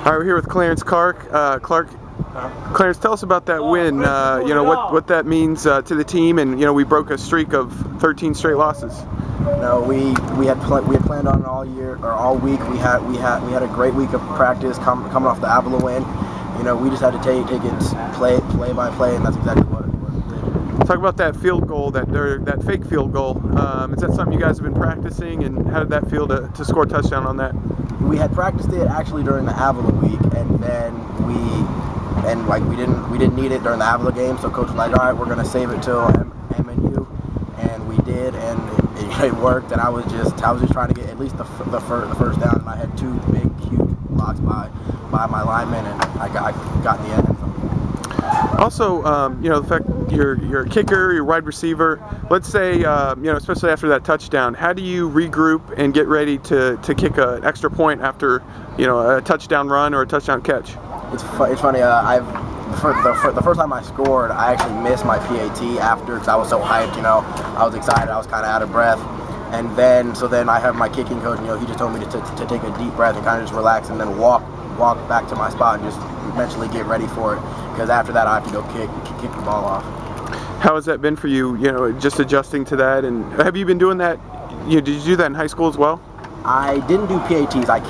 All right, we're here with Clarence Clark. Clarence, tell us about that win. You know what that means to the team, and we broke a streak of 13 straight losses. No, we had planned on it all year or all week. We had a great week of practice coming off the Avila win. We just had to take it play by play, and that's exactly what we did. Talk about that field goal, that fake field goal. Is that something you guys have been practicing, and how did that feel to score a touchdown on that? We had practiced it actually during the Avila week, and then we didn't need it during the Avila game, so Coach was like, all right, we're gonna save it till MNU, and we did, and it worked. And I was just trying to get at least the first down, and I had two big huge blocks by my lineman, and I got in the end. Also, the fact you're a kicker, you're a wide receiver. Let's say, especially after that touchdown, how do you regroup and get ready to kick an extra point after, a touchdown run or a touchdown catch? It's funny. The first time I scored, I actually missed my PAT after because I was so hyped. I was excited. I was kind of out of breath. And then I have my kicking coach. He just told me to take a deep breath and kind of just relax, and then walk back to my spot and just mentally get ready for it. Because after that, I have to go kick the ball off. How has that been for you? Just adjusting to that, and have you been doing that? Did you do that in high school as well? I didn't do PATs. I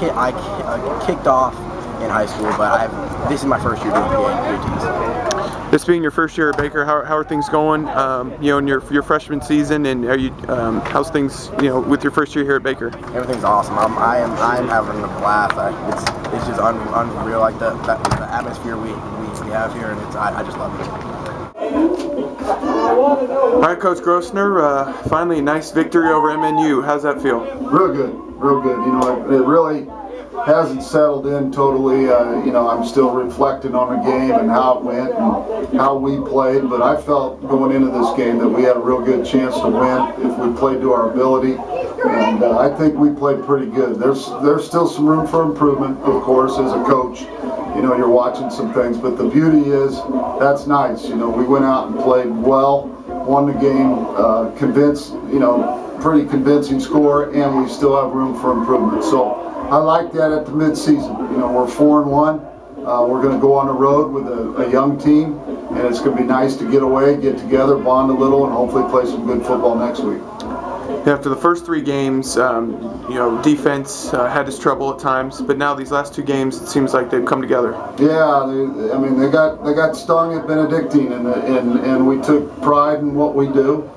kicked off in high school, but this is my first year doing PATs. This being your first year at Baker, how are things going? In your freshman season, and are you how's things with your first year here at Baker? Everything's awesome. I'm having a blast. It's just unreal, like the atmosphere we have here, and I just love it. All right, Coach Grossner, finally a nice victory over MNU. How's that feel? Real good, real good. It really hasn't settled in totally. I'm still reflecting on the game and how it went and how we played, but I felt going into this game that we had a real good chance to win if we played to our ability, and I think we played pretty good. There's still some room for improvement, of course, as a coach. You're watching some things, but the beauty is that's nice. We went out and played well, won the game, pretty convincing score, and we still have room for improvement. So I like that at the mid-season. We're 4-1. We're going to go on the road with a young team, and it's going to be nice to get away, get together, bond a little, and hopefully play some good football next week. After the first 3 games, defense had its trouble at times, but now these last 2 games, it seems like they've come together. Yeah, they got stung at Benedictine, and we took pride in what we do,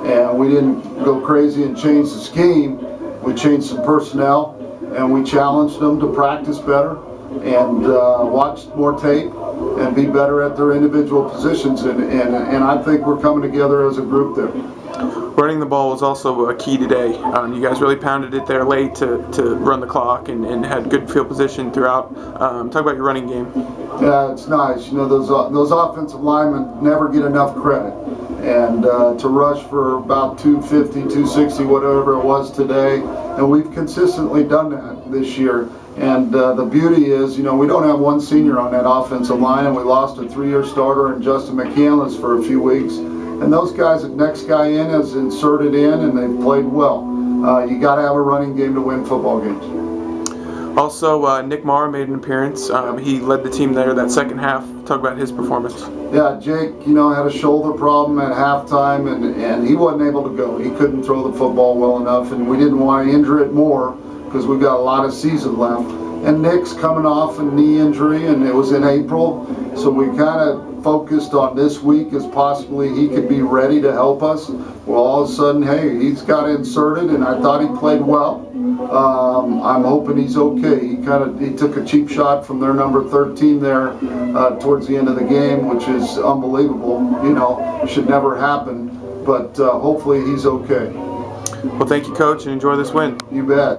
and we didn't go crazy and change the scheme. We changed some personnel, and we challenged them to practice better and watch more tape and be better at their individual positions, and I think we're coming together as a group there. Running the ball was also a key today. You guys really pounded it there late to run the clock and had good field position throughout. Talk about your running game. Yeah, it's nice. Those offensive linemen never get enough credit. And to rush for about 250, 260, whatever it was today, and we've consistently done that this year. And the beauty is, we don't have one senior on that offensive line, and we lost a 3-year starter in Justin McCandless for a few weeks. And those guys, the next guy in has inserted in, and they've played well. You got to have a running game to win football games. Also, Nick Mara made an appearance. He led the team there that second half. Talk about his performance. Yeah, Jake, had a shoulder problem at halftime, and he wasn't able to go. He couldn't throw the football well enough, and we didn't want to injure it more because we've got a lot of season left. And Nick's coming off a knee injury, and it was in April, so we kind of focused on this week as possibly he could be ready to help us. Well, all of a sudden, hey, he's got inserted, and I thought he played well. I'm hoping he's okay. He took a cheap shot from their number 13 there towards the end of the game, which is unbelievable. Should never happen, but hopefully he's okay. Well, thank you, Coach, and enjoy this win. You bet.